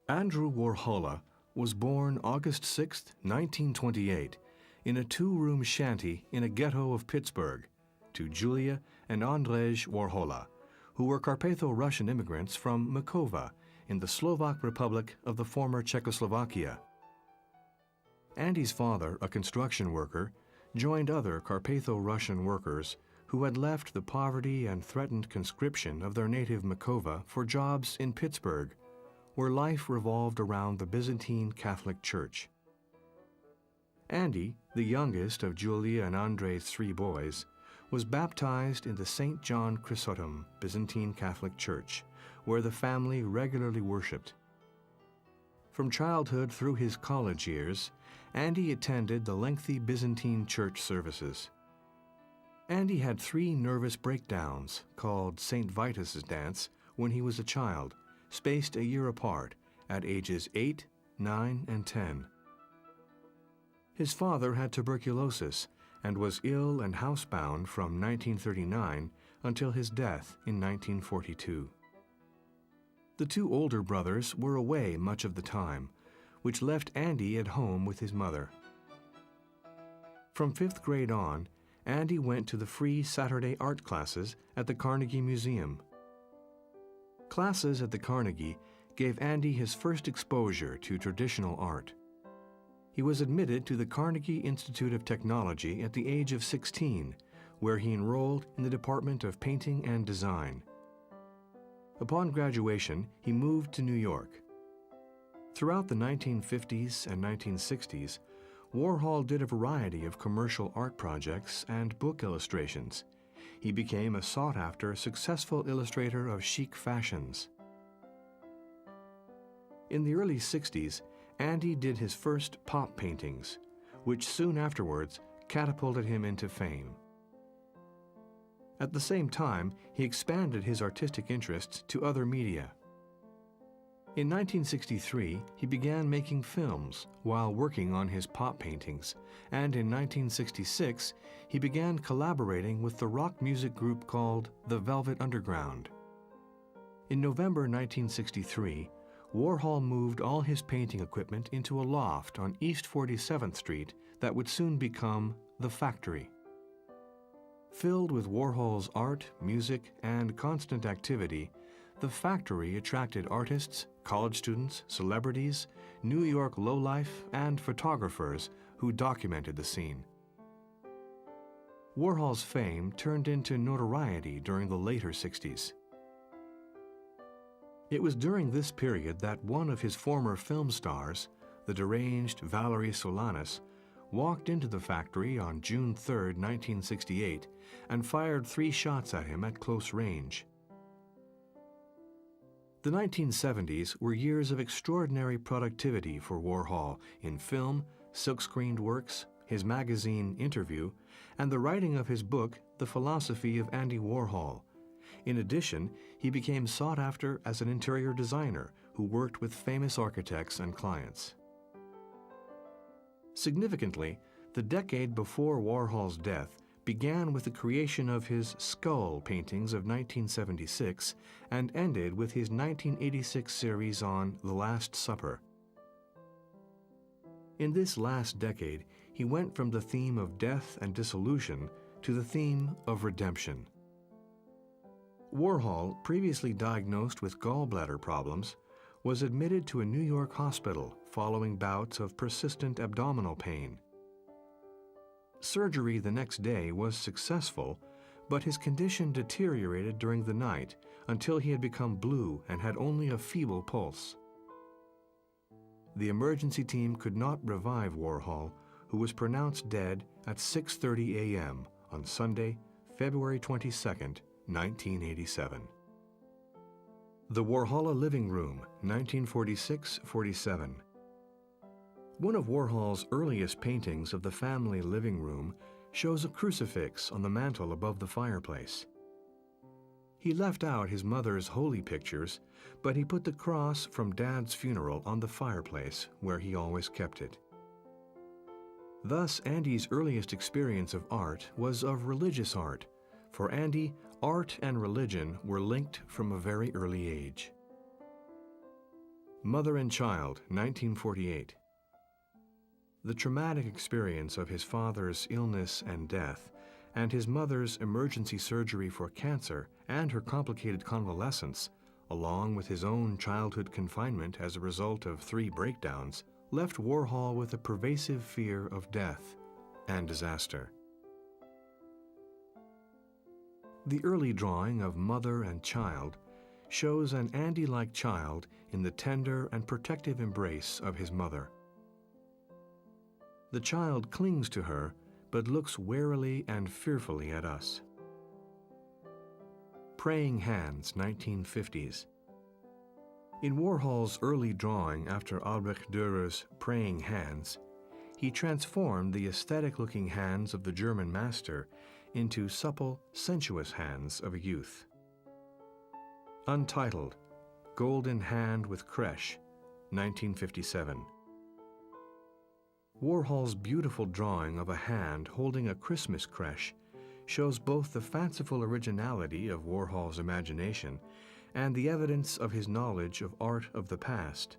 Andrew Warhola was born August 6, 1928, in a two-room shanty in a ghetto of Pittsburgh, to Julia and Andrzej Warhola, who were Carpatho-Russian immigrants from Mikowa in the Slovak Republic of the former Czechoslovakia. Andy's father, a construction worker, joined other Carpatho-Russian workers who had left the poverty and threatened conscription of their native Mikowa for jobs in Pittsburgh, where life revolved around the Byzantine Catholic Church. Andy, the youngest of Julia and Andrej's three boys, was baptized in the St. John Chrysostom Byzantine Catholic Church, where the family regularly worshipped. From childhood through his college years, Andy attended the lengthy Byzantine church services. Andy had three nervous breakdowns, called St. Vitus's dance, when he was a child, spaced a year apart, at ages 8, 9, and 10. His father had tuberculosis and was ill and housebound from 1939 until his death in 1942. The two older brothers were away much of the time, which left Andy at home with his mother. From 5th grade on, Andy went to the free Saturday art classes at the Carnegie Museum. Classes at the Carnegie gave Andy his first exposure to traditional art. He was admitted to the Carnegie Institute of Technology at the age of 16, where he enrolled in the Department of Painting and Design. Upon graduation, he moved to New York. Throughout the 1950s and 1960s, Warhol did a variety of commercial art projects and book illustrations. He became a sought-after, successful illustrator of chic fashions. In the early 60s, Andy did his first pop paintings, which soon afterwards catapulted him into fame. At the same time, he expanded his artistic interests to other media. In 1963, he began making films while working on his pop paintings, and in 1966, he began collaborating with the rock music group called the Velvet Underground. In November 1963, Warhol moved all his painting equipment into a loft on East 47th Street that would soon become The Factory. Filled with Warhol's art, music, and constant activity, The Factory attracted artists, college students, celebrities, New York lowlife, and photographers who documented the scene. Warhol's fame turned into notoriety during the later 60s. It was during this period that one of his former film stars, the deranged Valery Solanas, walked into the factory on June 3, 1968, and fired 3 shots at him at close range. The 1970s were years of extraordinary productivity for Warhol in film, silk-screened works, his magazine Interview, and the writing of his book, The Philosophy of Andy Warhol. In addition, he became sought after as an interior designer who worked with famous architects and clients. Significantly, the decade before Warhol's death began with the creation of his Skull paintings of 1976 and ended with his 1986 series on The Last Supper. In this last decade, he went from the theme of death and dissolution to the theme of redemption. Warhol, previously diagnosed with gallbladder problems, was admitted to a New York hospital following bouts of persistent abdominal pain. Surgery the next day was successful, but his condition deteriorated during the night until he had become blue and had only a feeble pulse. The emergency team could not revive Warhol, who was pronounced dead at 6:30 a.m. on Sunday, February 22, 1987. The Warhola Living Room, 1946-47. One of Warhol's earliest paintings of the family living room shows a crucifix on the mantel above the fireplace. He left out his mother's holy pictures, but he put the cross from Dad's funeral on the fireplace where he always kept it. Thus, Andy's earliest experience of art was of religious art. For Andy, art and religion were linked from a very early age. Mother and Child, 1948. The traumatic experience of his father's illness and death, and his mother's emergency surgery for cancer and her complicated convalescence, along with his own childhood confinement as a result of 3 breakdowns, left Warhol with a pervasive fear of death and disaster. The early drawing of Mother and Child shows an Andy-like child in the tender and protective embrace of his mother. The child clings to her, but looks warily and fearfully at us. Praying Hands, 1950s. In Warhol's early drawing after Albrecht Dürer's Praying Hands, he transformed the aesthetic-looking hands of the German master into supple, sensuous hands of a youth. Untitled, Golden Hand with Creche, 1957. Warhol's beautiful drawing of a hand holding a Christmas creche shows both the fanciful originality of Warhol's imagination and the evidence of his knowledge of art of the past.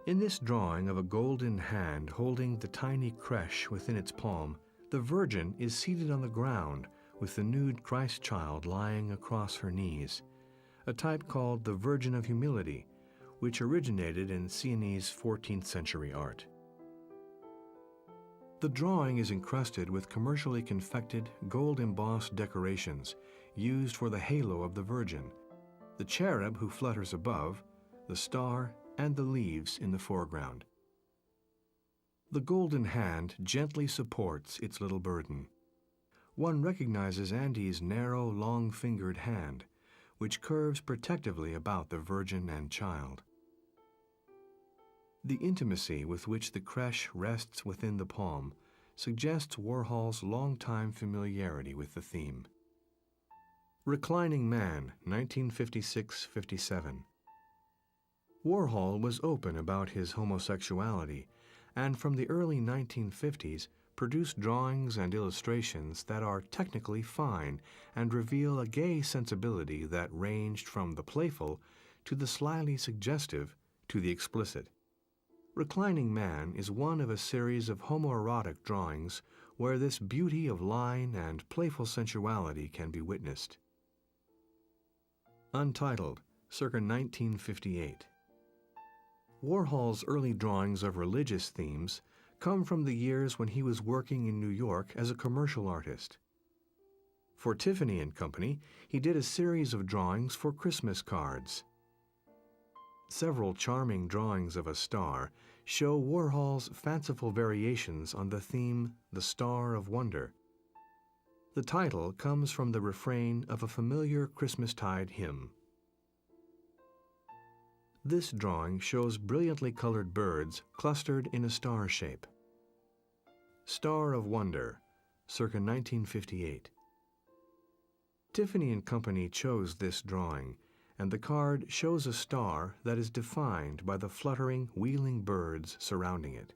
In this drawing of a golden hand holding the tiny creche within its palm, the Virgin is seated on the ground with the nude Christ child lying across her knees, a type called the Virgin of Humility, which originated in Sienese 14th century art. The drawing is encrusted with commercially confected, gold-embossed decorations used for the halo of the Virgin, the cherub who flutters above, the star, and the leaves in the foreground. The golden hand gently supports its little burden. One recognizes Andy's narrow, long-fingered hand, which curves protectively about the Virgin and Child. The intimacy with which the creche rests within the palm suggests Warhol's long-time familiarity with the theme. Reclining Man, 1956-57. Warhol was open about his homosexuality, and from the early 1950s produced drawings and illustrations that are technically fine and reveal a gay sensibility that ranged from the playful to the slyly suggestive to the explicit. Reclining Man is one of a series of homoerotic drawings where this beauty of line and playful sensuality can be witnessed. Untitled, circa 1958. Warhol's early drawings of religious themes come from the years when he was working in New York as a commercial artist. For Tiffany & Company, he did a series of drawings for Christmas cards. Several charming drawings of a star show Warhol's fanciful variations on the theme The Star of Wonder. The title comes from the refrain of a familiar Christmastide hymn. This drawing shows brilliantly colored birds clustered in a star shape. Star of Wonder, circa 1958. Tiffany & Company chose this drawing, and the card shows a star that is defined by the fluttering, wheeling birds surrounding it.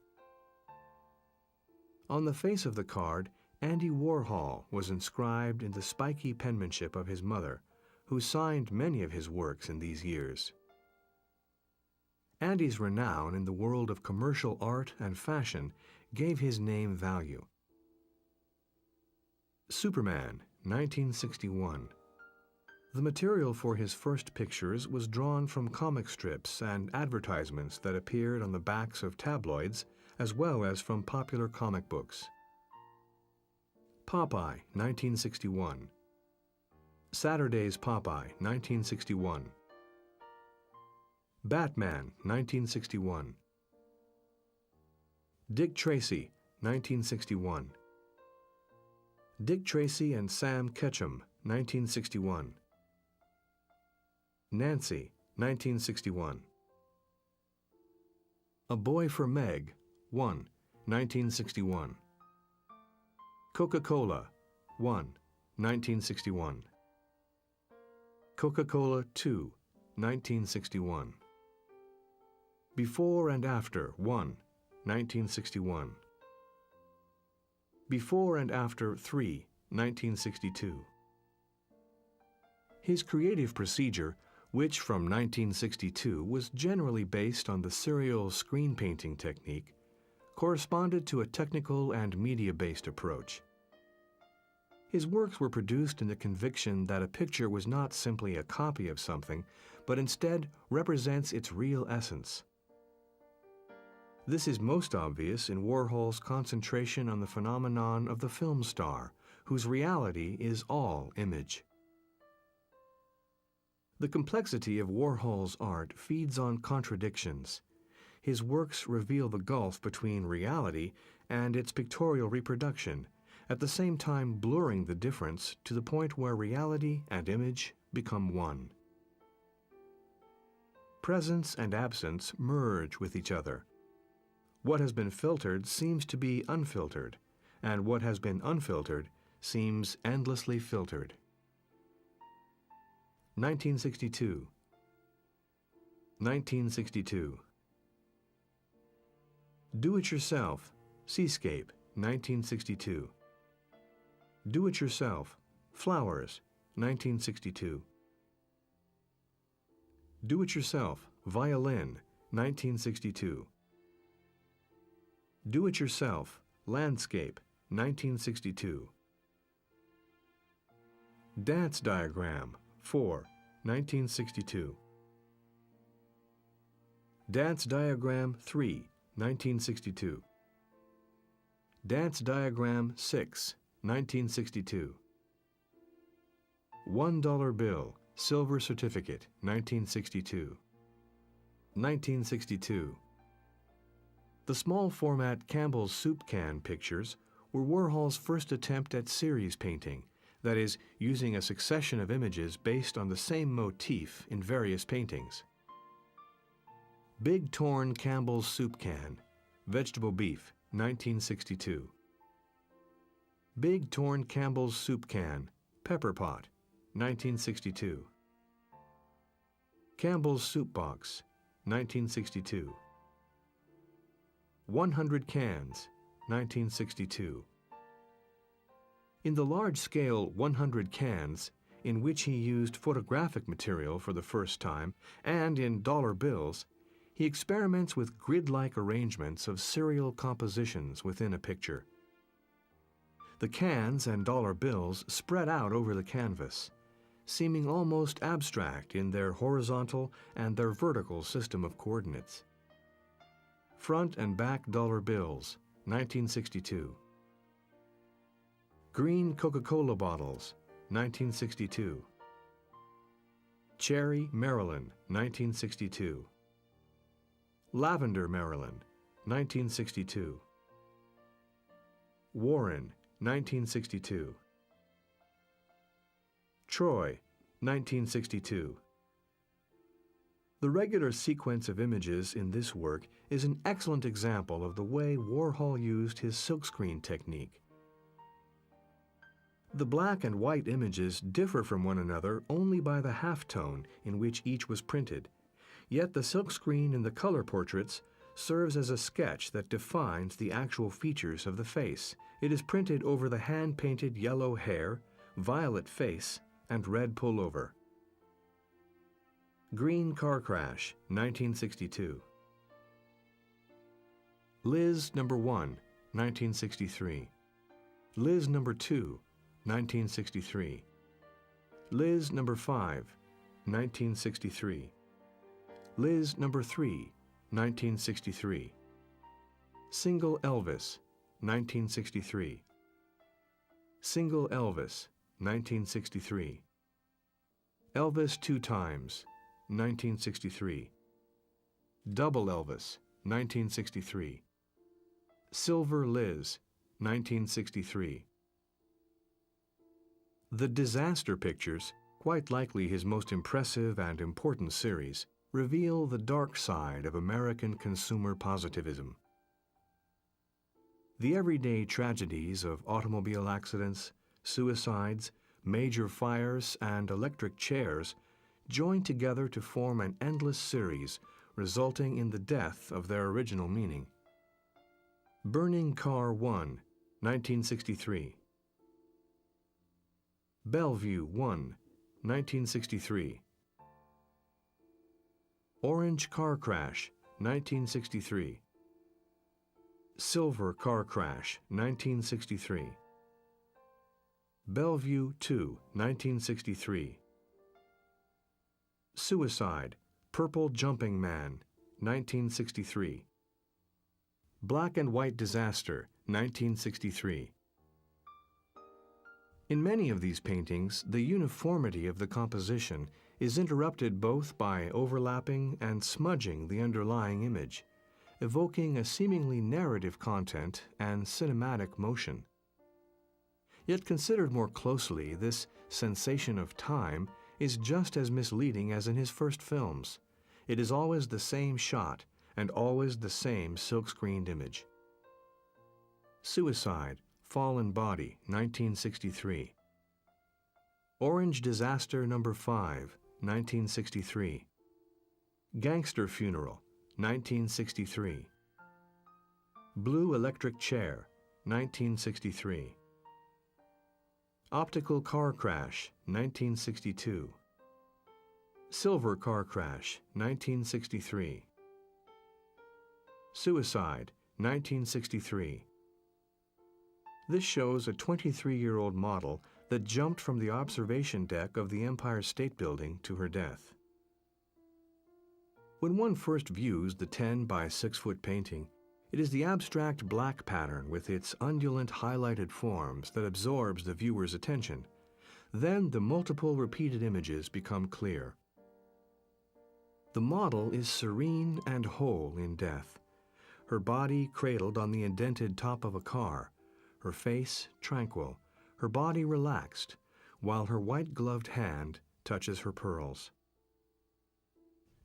On the face of the card, Andy Warhol was inscribed in the spiky penmanship of his mother, who signed many of his works in these years. Andy's renown in the world of commercial art and fashion gave his name value. Superman, 1961. The material for his first pictures was drawn from comic strips and advertisements that appeared on the backs of tabloids, as well as from popular comic books. Popeye, 1961. Saturday's Popeye, 1961. Batman, 1961. Dick Tracy, 1961. Dick Tracy and Sam Ketchum, 1961. Nancy, 1961. A Boy for Meg, 1, 1961. Coca-Cola, 1, 1961. Coca-Cola 2, 1961. Before and After, 1, 1961. Before and After 3, 1962. His creative procedure which from 1962 was generally based on the serial screen painting technique, corresponded to a technical and media-based approach. His works were produced in the conviction that a picture was not simply a copy of something, but instead represents its real essence. This is most obvious in Warhol's concentration on the phenomenon of the film star, whose reality is all image. The complexity of Warhol's art feeds on contradictions. His works reveal the gulf between reality and its pictorial reproduction, at the same time blurring the difference to the point where reality and image become one. Presence and absence merge with each other. What has been filtered seems to be unfiltered, and what has been unfiltered seems endlessly filtered. 1962. 1962. Do-It-Yourself, Seascape, 1962. Do-It-Yourself, Flowers, 1962. Do-It-Yourself, Violin, 1962. Do-It-Yourself, Landscape, 1962. Dance Diagram, 4, 1962. Dance Diagram 3, 1962. Dance Diagram 6, 1962. $1 Bill, Silver Certificate, 1962. 1962. The small format Campbell's Soup Can pictures were Warhol's first attempt at series painting, that is, using a succession of images based on the same motif in various paintings. Big Torn Campbell's Soup Can, Vegetable Beef, 1962. Big Torn Campbell's Soup Can, Pepper Pot, 1962. Campbell's Soup Box, 1962. 100 Cans, 1962. In the large-scale 100 Cans, in which he used photographic material for the first time, and in dollar bills, he experiments with grid-like arrangements of serial compositions within a picture. The cans and dollar bills spread out over the canvas, seeming almost abstract in their horizontal and their vertical system of coordinates. Front and back dollar bills, 1962. Green Coca-Cola bottles, 1962. Cherry, Maryland, 1962. Lavender, Maryland, 1962. Warren, 1962. Troy, 1962. The regular sequence of images in this work is an excellent example of the way Warhol used his silkscreen technique. The black and white images differ from one another only by the halftone in which each was printed, yet the silkscreen in the color portraits serves as a sketch that defines the actual features of the face. It is printed over the hand-painted yellow hair, violet face, and red pullover. Green Car Crash, 1962. Liz No. 1, 1963. Liz No. 2, 1963. Liz No. 5, 1963. Liz No. 3, 1963. Single Elvis, 1963. Single Elvis, 1963. Elvis Two Times, 1963. Double Elvis, 1963. Silver Liz, 1963. The Disaster Pictures, quite likely his most impressive and important series, reveal the dark side of American consumer positivism. The everyday tragedies of automobile accidents, suicides, major fires, and electric chairs join together to form an endless series, resulting in the death of their original meaning. Burning Car 1, 1963. Bellevue 1, 1963. Orange car crash, 1963. Silver car crash, 1963. Bellevue 2, 1963. Suicide, Purple Jumping Man, 1963. Black and White Disaster, 1963. In many of these paintings, the uniformity of the composition is interrupted both by overlapping and smudging the underlying image, evoking a seemingly narrative content and cinematic motion. Yet considered more closely, this sensation of time is just as misleading as in his first films. It is always the same shot and always the same silk-screened image. Suicide, Fallen Body, 1963. Orange Disaster No. 5, 1963. Gangster Funeral, 1963. Blue Electric Chair, 1963. Optical Car Crash, 1962. Silver Car Crash, 1963. Suicide, 1963. This shows a 23-year-old model that jumped from the observation deck of the Empire State Building to her death. When one first views the 10 by 6 foot painting, it is the abstract black pattern with its undulant highlighted forms that absorbs the viewer's attention. Then the multiple repeated images become clear. The model is serene and whole in death, her body cradled on the indented top of a car, her face tranquil, her body relaxed, while her white-gloved hand touches her pearls.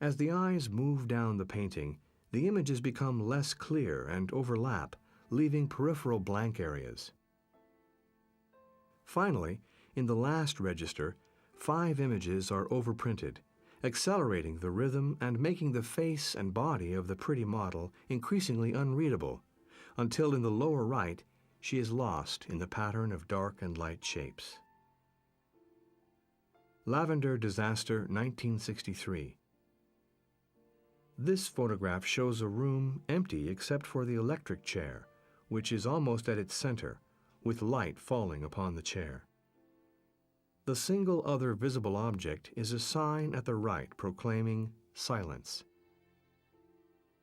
As the eyes move down the painting, the images become less clear and overlap, leaving peripheral blank areas. Finally, in the last register, 5 images are overprinted, accelerating the rhythm and making the face and body of the pretty model increasingly unreadable, until in the lower right, she is lost in the pattern of dark and light shapes. Lavender Disaster, 1963. This photograph shows a room empty except for the electric chair, which is almost at its center, with light falling upon the chair. The single other visible object is a sign at the right proclaiming silence.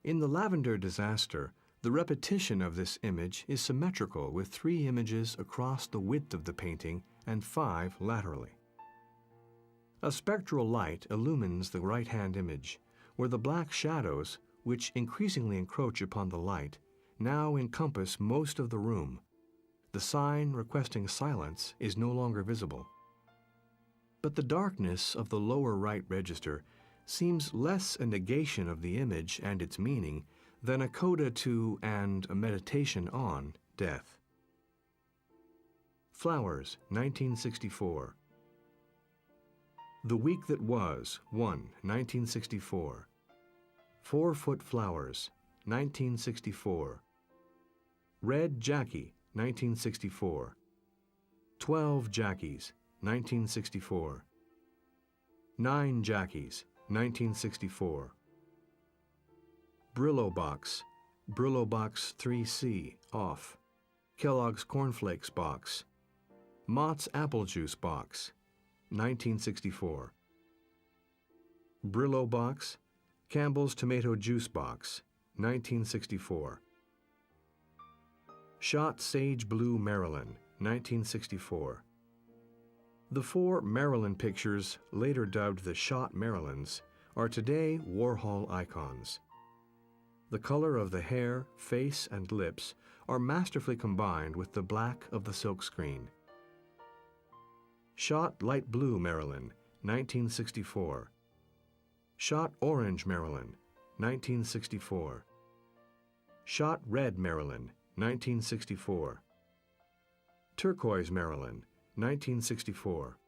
In the Lavender Disaster, the repetition of this image is symmetrical with 3 images across the width of the painting and 5 laterally. A spectral light illumines the right-hand image, where the black shadows, which increasingly encroach upon the light, now encompass most of the room. The sign requesting silence is no longer visible. But the darkness of the lower right register seems less a negation of the image and its meaning than a coda to and a meditation on death. Flowers, 1964. The Week That Was, 1, 1964. 4-Foot Flowers, 1964. Red Jackie, 1964. 12 Jackies, 1964. 9 Jackies, 1964. Brillo Box, Brillo Box 3C, off. Kellogg's Corn Flakes Box. Mott's Apple Juice Box, 1964. Brillo Box, Campbell's Tomato Juice Box, 1964. Shot Sage Blue Marilyn, 1964. The 4 Marilyn pictures, later dubbed the Shot Marilyns, are today Warhol icons. The color of the hair, face, and lips are masterfully combined with the black of the silkscreen. Shot Light Blue Marilyn, 1964. Shot Orange Marilyn, 1964. Shot Red Marilyn, 1964. Turquoise Marilyn, 1964.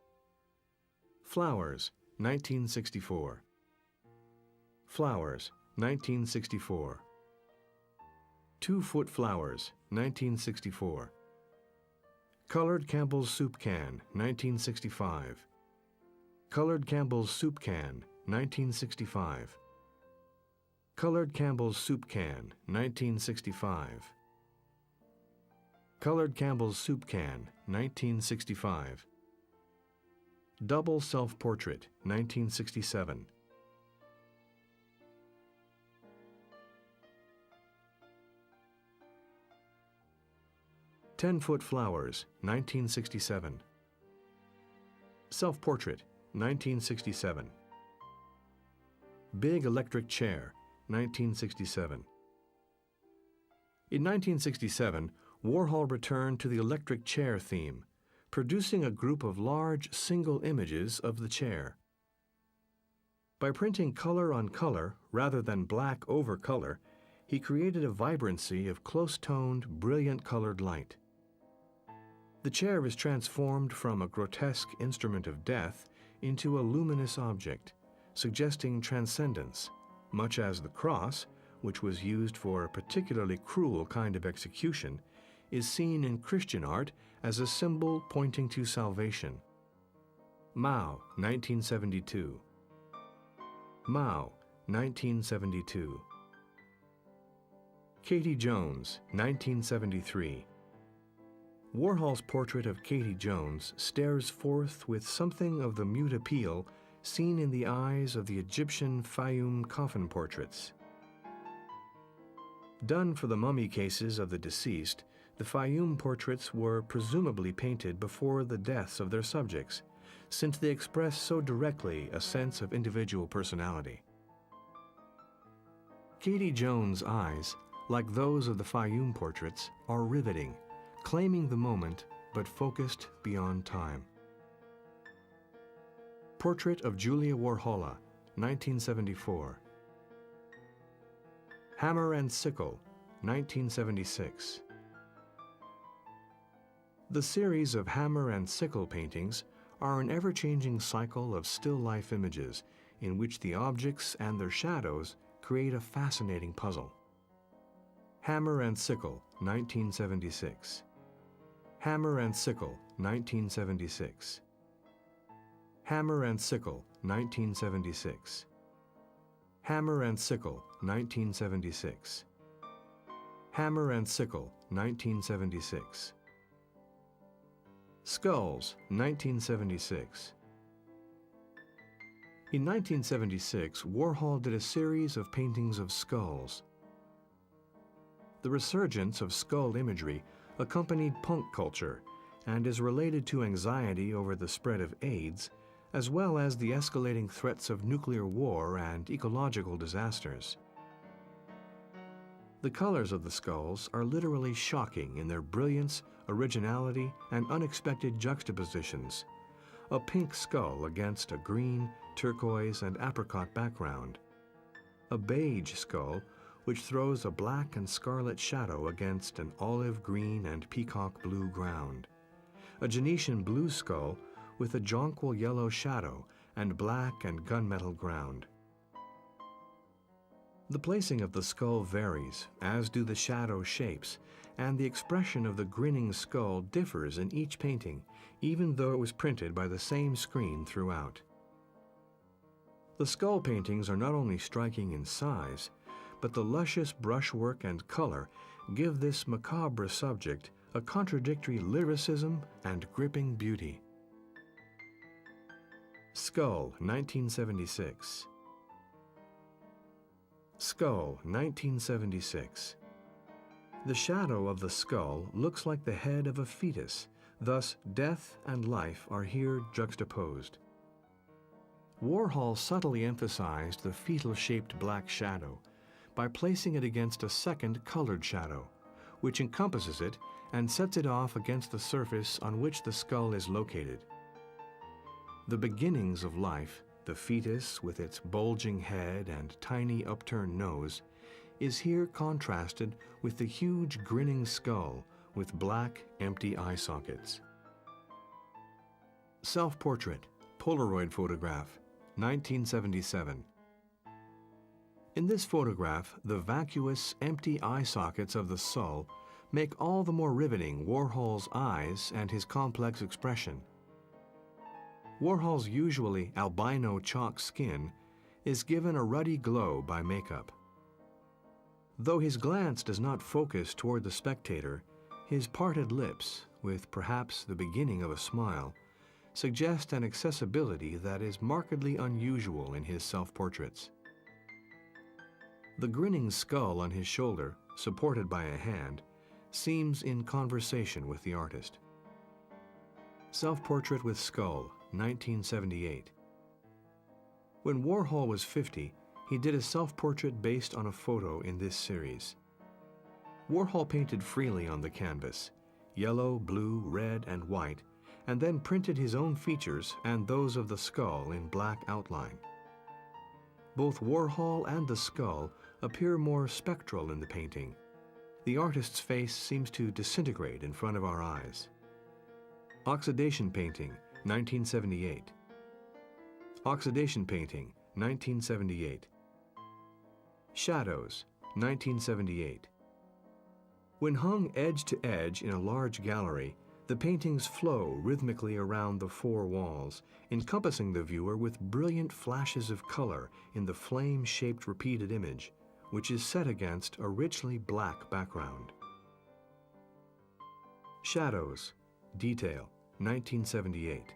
Flowers, 1964. Flowers, 1964. 2-Foot Flowers, 1964. Colored Campbell's Soup Can, 1965. Colored Campbell's Soup Can, 1965. Colored Campbell's Soup Can, 1965. Colored Campbell's Soup Can, 1965. Double Self-Portrait, 1967. Ten-Foot Flowers, 1967. Self-Portrait, 1967. Big Electric Chair, 1967. In 1967, Warhol returned to the electric chair theme, producing a group of large single images of the chair. By printing color on color rather than black over color, he created a vibrancy of close-toned, brilliant colored light. The chair is transformed from a grotesque instrument of death into a luminous object, suggesting transcendence, much as the cross, which was used for a particularly cruel kind of execution, is seen in Christian art as a symbol pointing to salvation. Mao, 1972. Mao, 1972. Katie Jones, 1973. Warhol's portrait of Katie Jones stares forth with something of the mute appeal seen in the eyes of the Egyptian Fayum coffin portraits. Done for the mummy cases of the deceased, the Fayum portraits were presumably painted before the deaths of their subjects, since they express so directly a sense of individual personality. Katie Jones' eyes, like those of the Fayum portraits, are riveting, claiming the moment but focused beyond time. Portrait of Julia Warhola, 1974. Hammer and Sickle, 1976. The series of hammer and sickle paintings are an ever-changing cycle of still life images in which the objects and their shadows create a fascinating puzzle. Hammer and Sickle, 1976. Hammer and Sickle, 1976. Hammer and Sickle, 1976. Hammer and Sickle, 1976. Hammer and Sickle, 1976. Skulls, 1976. In 1976, Warhol did a series of paintings of skulls. The resurgence of skull imagery accompanied punk culture and is related to anxiety over the spread of AIDS, as well as the escalating threats of nuclear war and ecological disasters. The colors of the skulls are literally shocking in their brilliance, originality, and unexpected juxtapositions. A pink skull against a green, turquoise, and apricot background. A beige skull which throws a black and scarlet shadow against an olive green and peacock blue ground. A Genetian blue skull with a jonquil yellow shadow and black and gunmetal ground. The placing of the skull varies, as do the shadow shapes, and the expression of the grinning skull differs in each painting, even though it was printed by the same screen throughout. The skull paintings are not only striking in size, but the luscious brushwork and color give this macabre subject a contradictory lyricism and gripping beauty. Skull, 1976. Skull, 1976. The shadow of the skull looks like the head of a fetus, thus death and life are here juxtaposed. Warhol subtly emphasized the fetal-shaped black shadow by placing it against a second colored shadow, which encompasses it and sets it off against the surface on which the skull is located. The beginnings of life, the fetus with its bulging head and tiny upturned nose, is here contrasted with the huge grinning skull with black, empty eye sockets. Self-portrait, Polaroid photograph, 1977. In this photograph, the vacuous, empty eye sockets of the skull make all the more riveting Warhol's eyes and his complex expression. Warhol's usually albino chalk skin is given a ruddy glow by makeup. Though his glance does not focus toward the spectator, his parted lips, with perhaps the beginning of a smile, suggest an accessibility that is markedly unusual in his self-portraits. The grinning skull on his shoulder, supported by a hand, seems in conversation with the artist. Self-Portrait with Skull, 1978. When Warhol was 50, he did a self-portrait based on a photo in this series. Warhol painted freely on the canvas, yellow, blue, red, and white, and then printed his own features and those of the skull in black outline. Both Warhol and the skull appear more spectral in the painting. The artist's face seems to disintegrate in front of our eyes. Oxidation Painting, 1978. Oxidation Painting, 1978. Shadows, 1978. When hung edge to edge in a large gallery, the paintings flow rhythmically around the four walls, encompassing the viewer with brilliant flashes of color in the flame-shaped repeated image, which is set against a richly black background. Shadows, Detail, 1978.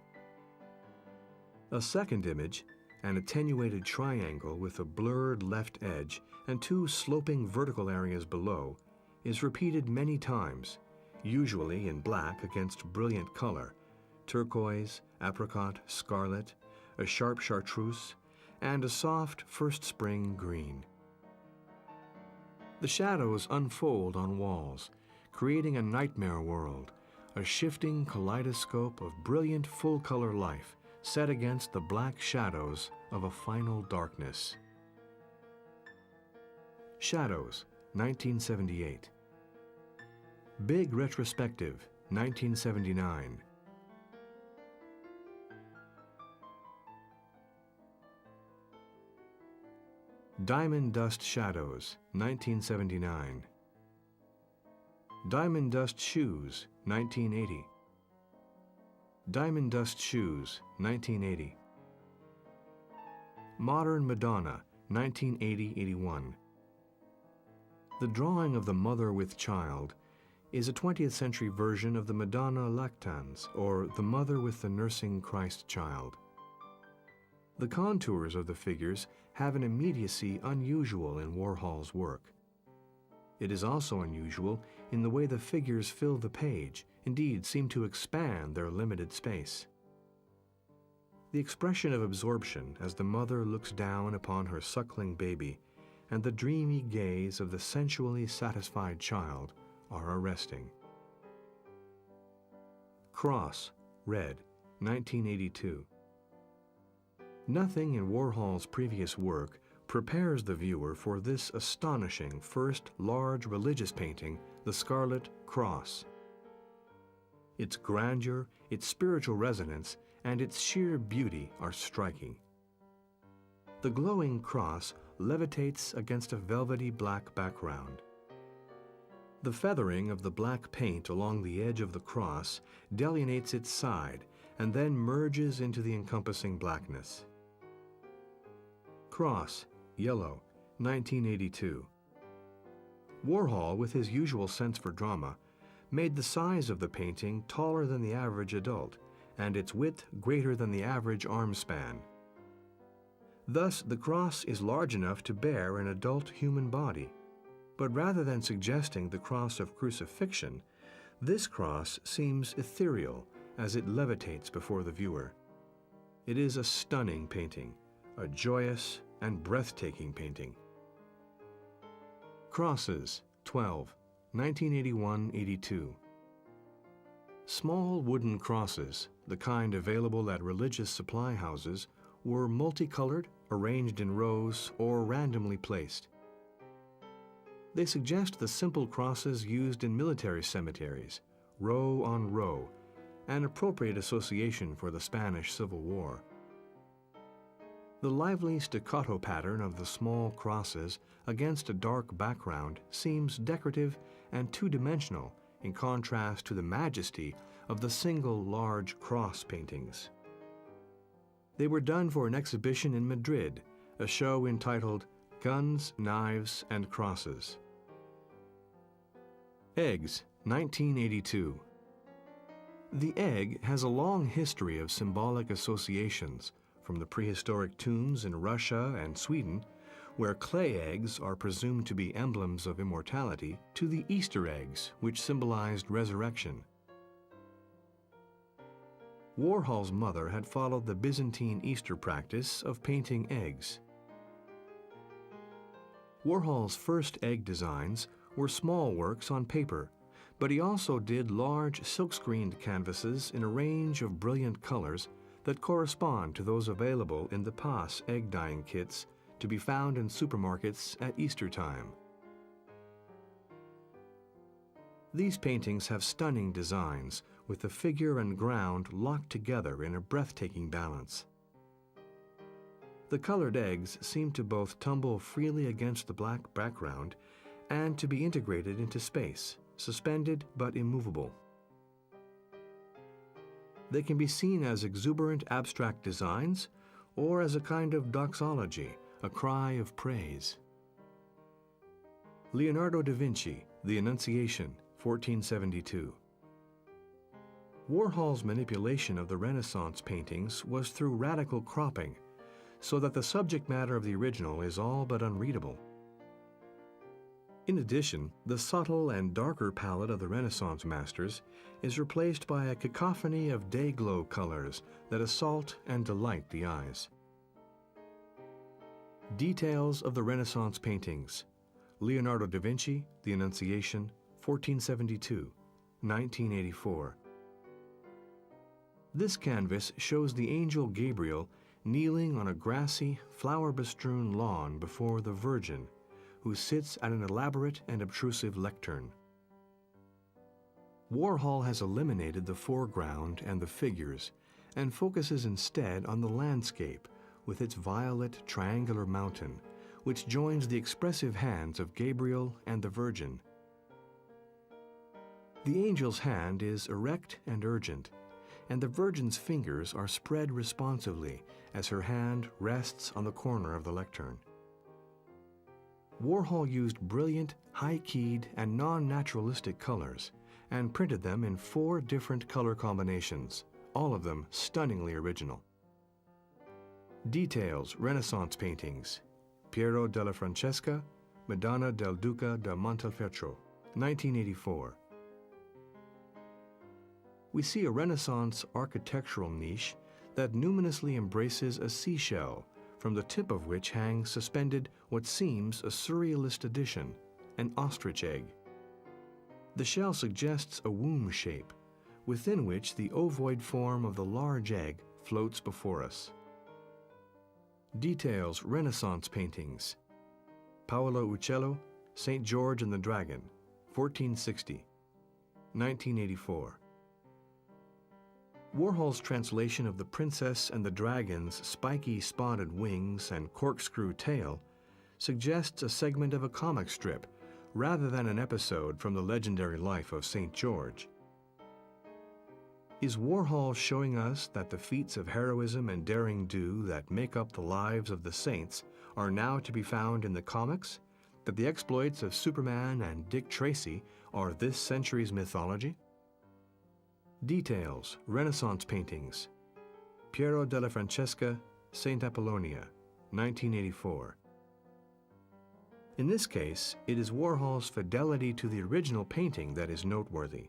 A second image, an attenuated triangle with a blurred left edge and two sloping vertical areas below, is repeated many times, usually in black against brilliant color, turquoise, apricot, scarlet, a sharp chartreuse, and a soft first spring green. The shadows unfold on walls, creating a nightmare world, a shifting kaleidoscope of brilliant full-color life set against the black shadows of a final darkness. Shadows, 1978. Big Retrospective, 1979. Diamond Dust Shadows, 1979. Diamond Dust Shoes, 1980. Diamond Dust Shoes, 1980. Modern Madonna, 1980-81. The drawing of the mother with child is a 20th century version of the Madonna Lactans, or the mother with the nursing Christ child. The contours of the figures have an immediacy unusual in Warhol's work. It is also unusual in the way the figures fill the page, indeed seem to expand their limited space. The expression of absorption as the mother looks down upon her suckling baby and the dreamy gaze of the sensually satisfied child are arresting. Cross, Red, 1982. Nothing in Warhol's previous work prepares the viewer for this astonishing first large religious painting, The Scarlet Cross. Its grandeur, its spiritual resonance, and its sheer beauty are striking. The glowing cross levitates against a velvety black background. The feathering of the black paint along the edge of the cross delineates its side and then merges into the encompassing blackness. Cross, Yellow, 1982. Warhol, with his usual sense for drama, made the size of the painting taller than the average adult and its width greater than the average arm span. Thus, the cross is large enough to bear an adult human body. But rather than suggesting the cross of crucifixion, this cross seems ethereal as it levitates before the viewer. It is a stunning painting, a joyous and breathtaking painting. Crosses, 12, 1981-82. Small wooden crosses, the kind available at religious supply houses, were multicolored, arranged in rows, or randomly placed. They suggest the simple crosses used in military cemeteries, row on row, an appropriate association for the Spanish Civil War. The lively staccato pattern of the small crosses against a dark background seems decorative and two-dimensional in contrast to the majesty of the single large cross paintings. They were done for an exhibition in Madrid, a show entitled Guns, Knives, and Crosses. Eggs, 1982. The egg has a long history of symbolic associations, from the prehistoric tombs in Russia and Sweden, where clay eggs are presumed to be emblems of immortality, to the Easter eggs, which symbolized resurrection. Warhol's mother had followed the Byzantine Easter practice of painting eggs. Warhol's first egg designs were small works on paper, but he also did large silk-screened canvases in a range of brilliant colors that correspond to those available in the Pass egg dyeing kits to be found in supermarkets at Easter time. These paintings have stunning designs, with the figure and ground locked together in a breathtaking balance. The colored eggs seem to both tumble freely against the black background and to be integrated into space, suspended but immovable. They can be seen as exuberant abstract designs or as a kind of doxology, a cry of praise. Leonardo da Vinci, The Annunciation, 1472. Warhol's manipulation of the Renaissance paintings was through radical cropping, so that the subject matter of the original is all but unreadable. In addition, the subtle and darker palette of the Renaissance masters is replaced by a cacophony of day-glow colors that assault and delight the eyes. Details of the Renaissance paintings. Leonardo da Vinci, The Annunciation, 1472, 1984. This canvas shows the angel Gabriel kneeling on a grassy, flower-bestrewn lawn before the Virgin, who sits at an elaborate and obtrusive lectern. Warhol has eliminated the foreground and the figures and focuses instead on the landscape with its violet triangular mountain, which joins the expressive hands of Gabriel and the Virgin. The angel's hand is erect and urgent, and the Virgin's fingers are spread responsively as her hand rests on the corner of the lectern. Warhol used brilliant, high-keyed, and non-naturalistic colors and printed them in 4 different color combinations, all of them stunningly original. Details, Renaissance paintings. Piero della Francesca, Madonna del Duca da Montefeltro, 1984. We see a Renaissance architectural niche that luminously embraces a seashell, from the tip of which hangs suspended what seems a surrealist addition, an ostrich egg. The shell suggests a womb shape, within which the ovoid form of the large egg floats before us. Details, Renaissance paintings. Paolo Uccello, St. George and the Dragon, 1460, 1984. Warhol's translation of the Princess and the Dragon's spiky spotted wings and corkscrew tail suggests a segment of a comic strip rather than an episode from the legendary life of St. George. Is Warhol showing us that the feats of heroism and derring-do that make up the lives of the saints are now to be found in the comics? That the exploits of Superman and Dick Tracy are this century's mythology? Details, Renaissance paintings. Piero della Francesca, Saint Apollonia, 1984. In this case, it is Warhol's fidelity to the original painting that is noteworthy.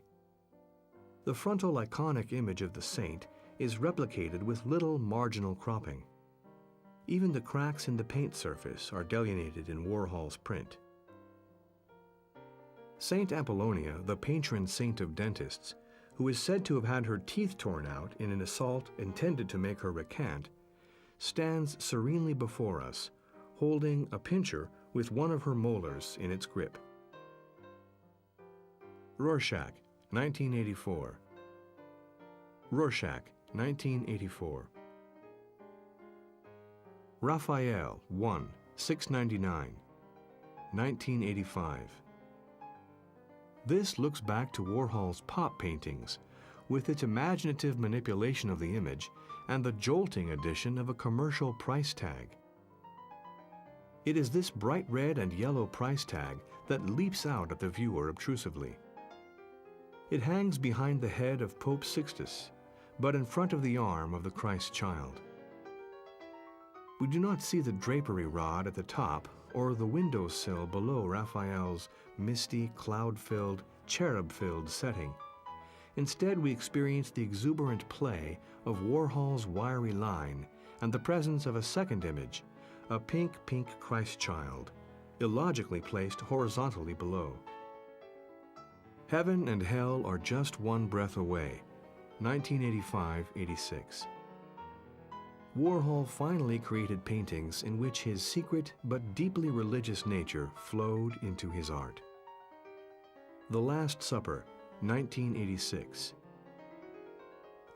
The frontal iconic image of the saint is replicated with little marginal cropping. Even the cracks in the paint surface are delineated in Warhol's print. Saint Apollonia, the patron saint of dentists, who is said to have had her teeth torn out in an assault intended to make her recant, stands serenely before us, holding a pincher with one of her molars in its grip. Rorschach, 1984. Rorschach, 1984. Raphael, 1, 699, 1985. This looks back to Warhol's pop paintings, with its imaginative manipulation of the image and the jolting addition of a commercial price tag. It is this bright red and yellow price tag that leaps out at the viewer obtrusively. It hangs behind the head of Pope Sixtus, but in front of the arm of the Christ child. We do not see the drapery rod at the top or the windowsill below Raphael's misty, cloud-filled, cherub-filled setting. Instead, we experience the exuberant play of Warhol's wiry line and the presence of a second image, a pink Christ child, illogically placed horizontally below. Heaven and Hell Are Just One Breath Away, 1985-86. Warhol finally created paintings in which his secret but deeply religious nature flowed into his art. The Last Supper, 1986.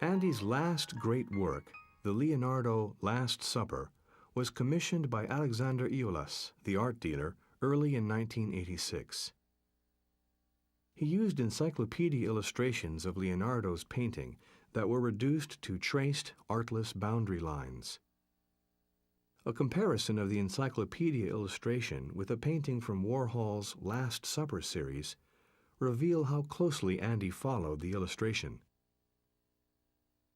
Andy's last great work, the Leonardo Last Supper, was commissioned by Alexander Eolas, the art dealer, early in 1986. He used encyclopedia illustrations of Leonardo's painting that were reduced to traced, artless boundary lines. A comparison of the encyclopedia illustration with a painting from Warhol's Last Supper series reveal how closely Andy followed the illustration.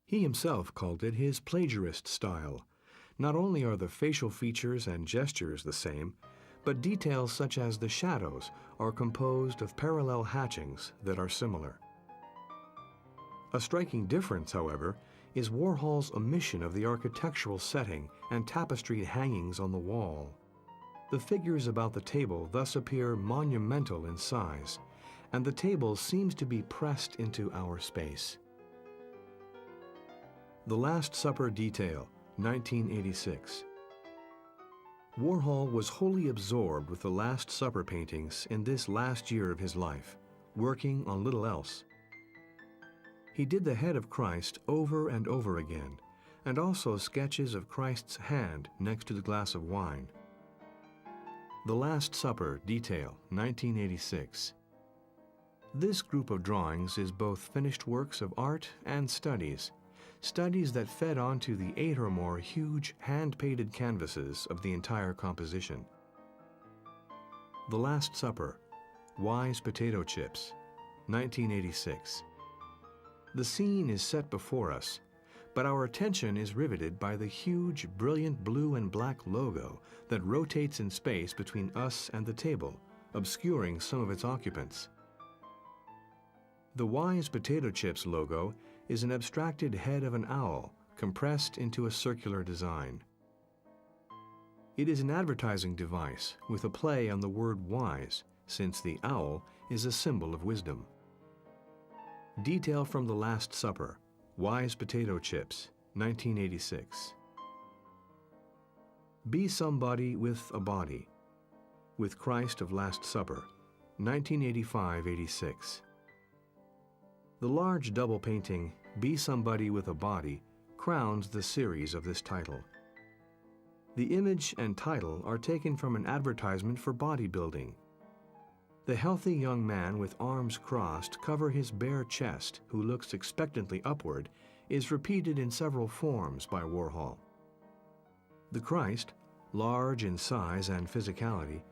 He himself called it his plagiarist style. Not only are the facial features and gestures the same, but details such as the shadows are composed of parallel hatchings that are similar. A striking difference, however, is Warhol's omission of the architectural setting and tapestried hangings on the wall. The figures about the table thus appear monumental in size, and the table seems to be pressed into our space. The Last Supper Detail, 1986. Warhol was wholly absorbed with the Last Supper paintings in this last year of his life, working on little else. He did the head of Christ over and over again, and also sketches of Christ's hand next to the glass of wine. The Last Supper Detail, 1986. This group of drawings is both finished works of art and studies that fed onto the 8 or more huge hand-painted canvases of the entire composition. The Last Supper, Wise Potato Chips, 1986. The scene is set before us, but our attention is riveted by the huge, brilliant blue and black logo that rotates in space between us and the table, obscuring some of its occupants. The Wise Potato Chips logo is an abstracted head of an owl compressed into a circular design. It is an advertising device with a play on the word wise, since the owl is a symbol of wisdom. Detail from The Last Supper, Wise Potato Chips, 1986. Be Somebody with a Body, with Christ of Last Supper, 1985-86. The large double painting, Be Somebody with a Body, crowns the series of this title. The image and title are taken from an advertisement for bodybuilding. The healthy young man with arms crossed cover his bare chest, who looks expectantly upward, is repeated in several forms by Warhol. The Christ, large in size and physicality,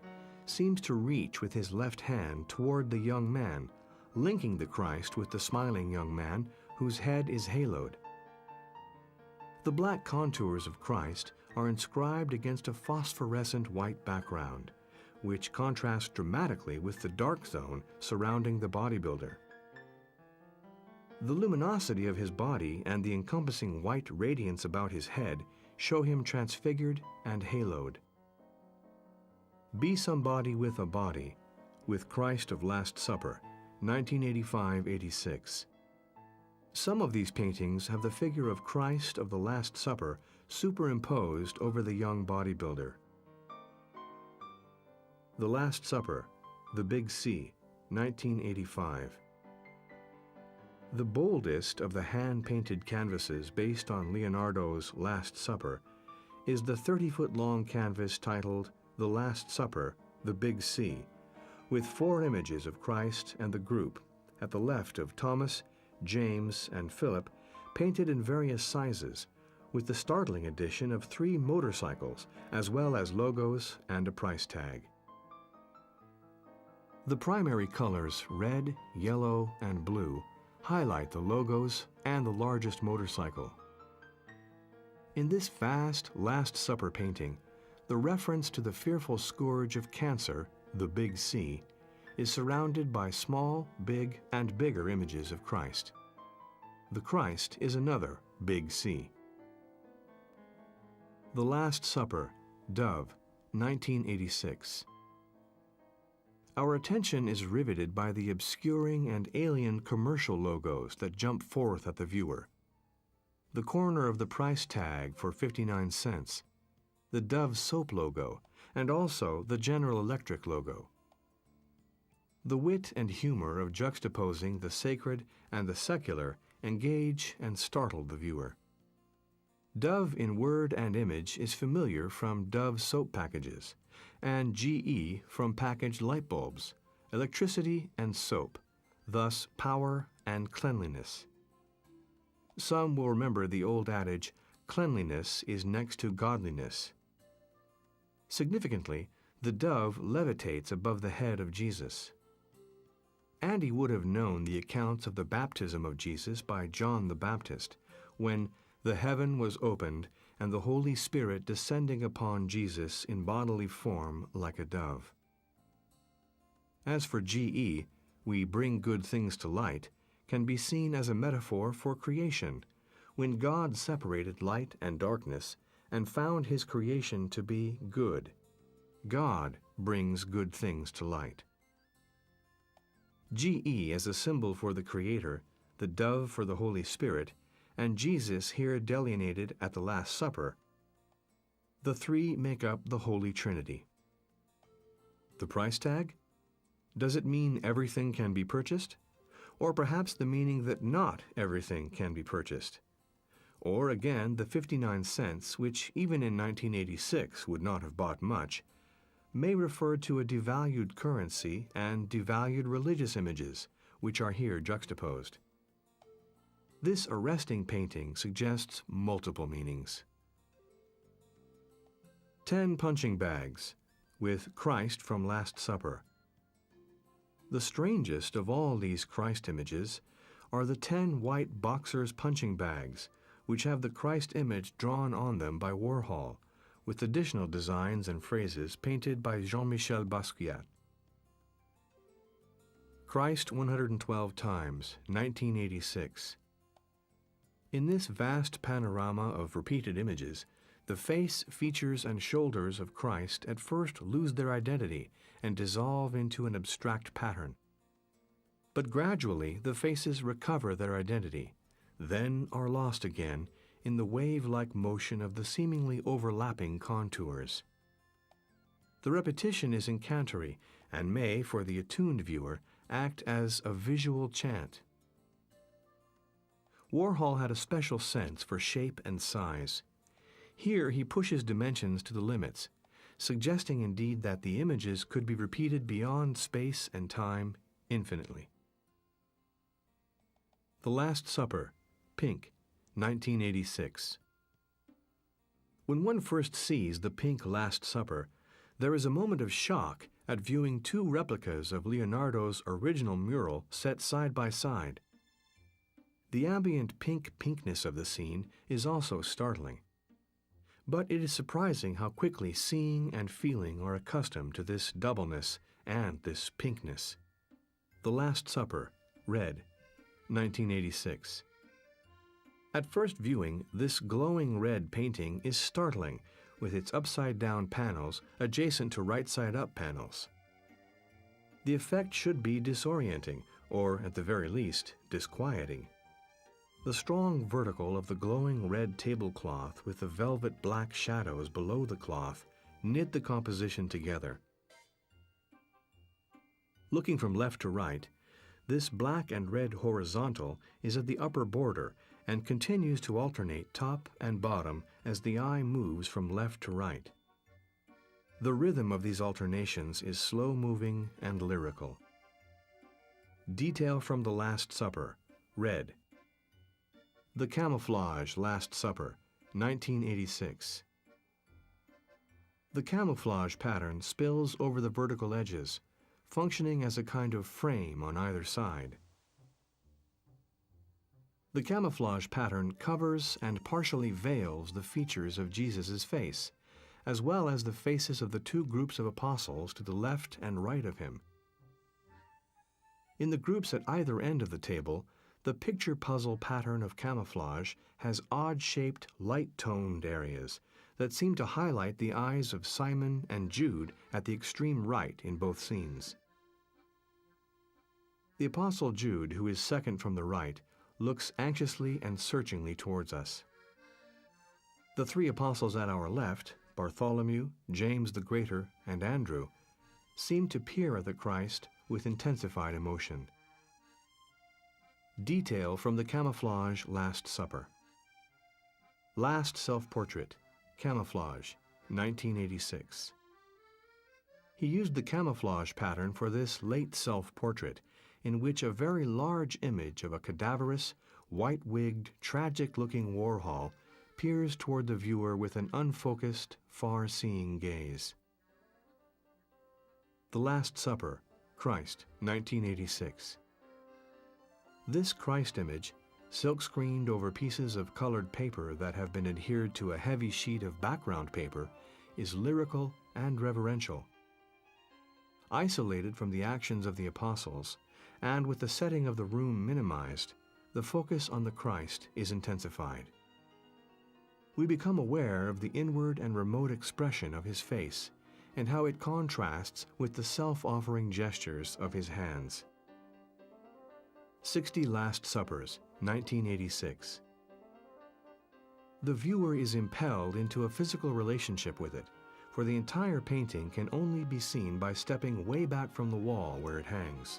seems to reach with his left hand toward the young man, linking the Christ with the smiling young man whose head is haloed. The black contours of Christ are inscribed against a phosphorescent white background, which contrasts dramatically with the dark zone surrounding the bodybuilder. The luminosity of his body and the encompassing white radiance about his head show him transfigured and haloed. Be Somebody with a Body, with Christ of Last Supper, 1985-86. Some of these paintings have the figure of Christ of the Last Supper superimposed over the young bodybuilder. The Last Supper, The Big C, 1985. The boldest of the hand-painted canvases based on Leonardo's Last Supper is the 30-foot-long canvas titled The Last Supper, The Big C, with 4 images of Christ and the group, at the left of Thomas, James, and Philip, painted in various sizes, with the startling addition of 3 motorcycles, as well as logos and a price tag. The primary colors, red, yellow, and blue, highlight the logos and the largest motorcycle. In this vast Last Supper painting, the reference to the fearful scourge of cancer, the Big C, is surrounded by small, big, and bigger images of Christ. The Christ is another Big C. The Last Supper, Dove, 1986. Our attention is riveted by the obscuring and alien commercial logos that jump forth at the viewer. The corner of the price tag for 59 cents, the Dove soap logo, and also the General Electric logo. The wit and humor of juxtaposing the sacred and the secular engage and startle the viewer. Dove in word and image is familiar from Dove soap packages, and GE from packaged light bulbs, electricity and soap, thus power and cleanliness. Some will remember the old adage, cleanliness is next to godliness. Significantly, the dove levitates above the head of Jesus. Andy would have known the accounts of the baptism of Jesus by John the Baptist, when the heaven was opened and the Holy Spirit descending upon Jesus in bodily form like a dove. As for GE, we bring good things to light, can be seen as a metaphor for creation, when God separated light and darkness and found his creation to be good. God brings good things to light. GE as a symbol for the Creator, the dove for the Holy Spirit, and Jesus here delineated at the Last Supper, the three make up the Holy Trinity. The price tag? Does it mean everything can be purchased? Or perhaps the meaning that not everything can be purchased? Or again, the 59 cents, which even in 1986 would not have bought much, may refer to a devalued currency and devalued religious images, which are here juxtaposed. This arresting painting suggests multiple meanings. 10 punching bags, with Christ from Last Supper. The strangest of all these Christ images are the 10 white boxers' punching bags, which have the Christ image drawn on them by Warhol, with additional designs and phrases painted by Jean-Michel Basquiat. Christ 112 Times, 1986. In this vast panorama of repeated images, the face, features, and shoulders of Christ at first lose their identity and dissolve into an abstract pattern. But gradually the faces recover their identity, then are lost again in the wave-like motion of the seemingly overlapping contours. The repetition is incantory and may, for the attuned viewer, act as a visual chant. Warhol had a special sense for shape and size. Here he pushes dimensions to the limits, suggesting indeed that the images could be repeated beyond space and time infinitely. The Last Supper, Pink, 1986. When one first sees the pink Last Supper, there is a moment of shock at viewing two replicas of Leonardo's original mural set side by side. The ambient pinkness of the scene is also startling. But it is surprising how quickly seeing and feeling are accustomed to this doubleness and this pinkness. The Last Supper, Red, 1986. At first viewing, this glowing red painting is startling with its upside-down panels adjacent to right-side-up panels. The effect should be disorienting, or at the very least, disquieting. The strong vertical of the glowing red tablecloth with the velvet black shadows below the cloth knit the composition together. Looking from left to right, this black and red horizontal is at the upper border and continues to alternate top and bottom as the eye moves from left to right. The rhythm of these alternations is slow-moving and lyrical. Detail from the Last Supper, Red. The Camouflage Last Supper, 1986. The camouflage pattern spills over the vertical edges, functioning as a kind of frame on either side. The camouflage pattern covers and partially veils the features of Jesus' face, as well as the faces of the two groups of apostles to the left and right of him. In the groups at either end of the table, the picture puzzle pattern of camouflage has odd-shaped, light-toned areas that seem to highlight the eyes of Simon and Jude at the extreme right in both scenes. The Apostle Jude, who is second from the right, looks anxiously and searchingly towards us. The three apostles at our left, Bartholomew, James the Greater, and Andrew, seem to peer at the Christ with intensified emotion. Detail from the camouflage Last Supper. Last Self-Portrait, Camouflage, 1986. He used the camouflage pattern for this late self-portrait, in which a very large image of a cadaverous, white-wigged, tragic-looking Warhol peers toward the viewer with an unfocused, far-seeing gaze. The Last Supper, Christ, 1986. This Christ image, silk-screened over pieces of colored paper that have been adhered to a heavy sheet of background paper, is lyrical and reverential. Isolated from the actions of the apostles, and with the setting of the room minimized, the focus on the Christ is intensified. We become aware of the inward and remote expression of his face, and how it contrasts with the self-offering gestures of his hands. 60 Last Suppers, 1986. The viewer is impelled into a physical relationship with it, for the entire painting can only be seen by stepping way back from the wall where it hangs.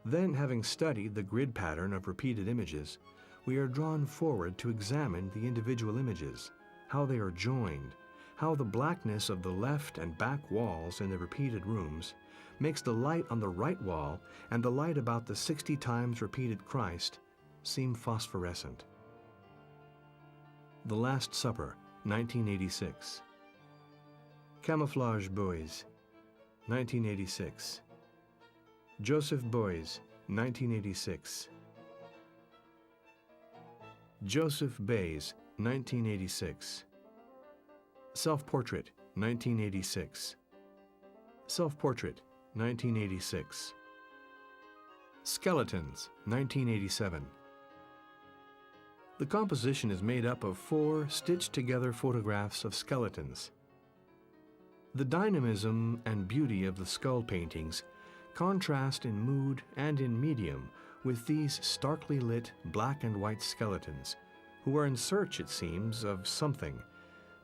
Then, having studied the grid pattern of repeated images, we are drawn forward to examine the individual images, how they are joined, how the blackness of the left and back walls in the repeated rooms makes the light on the right wall and the light about the 60 times repeated Christ seem phosphorescent. The Last Supper, 1986. Camouflage Boys, 1986. Joseph Beuys, 1986. Joseph Beuys, 1986. Self-Portrait, 1986. Self-Portrait, 1986. Skeletons, 1987. The composition is made up of 4 stitched-together photographs of skeletons. The dynamism and beauty of the skull paintings contrast in mood and in medium with these starkly lit black and white skeletons, who are in search, it seems, of something,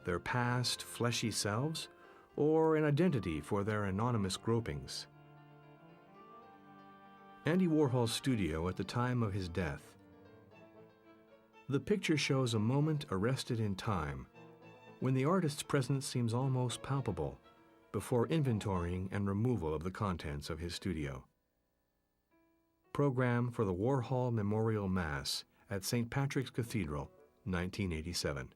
their past fleshy selves, or an identity for their anonymous gropings. Andy Warhol's studio at the time of his death. The picture shows a moment arrested in time, when the artist's presence seems almost palpable, before inventorying and removal of the contents of his studio. Program for the Warhol Memorial Mass at St. Patrick's Cathedral, 1987.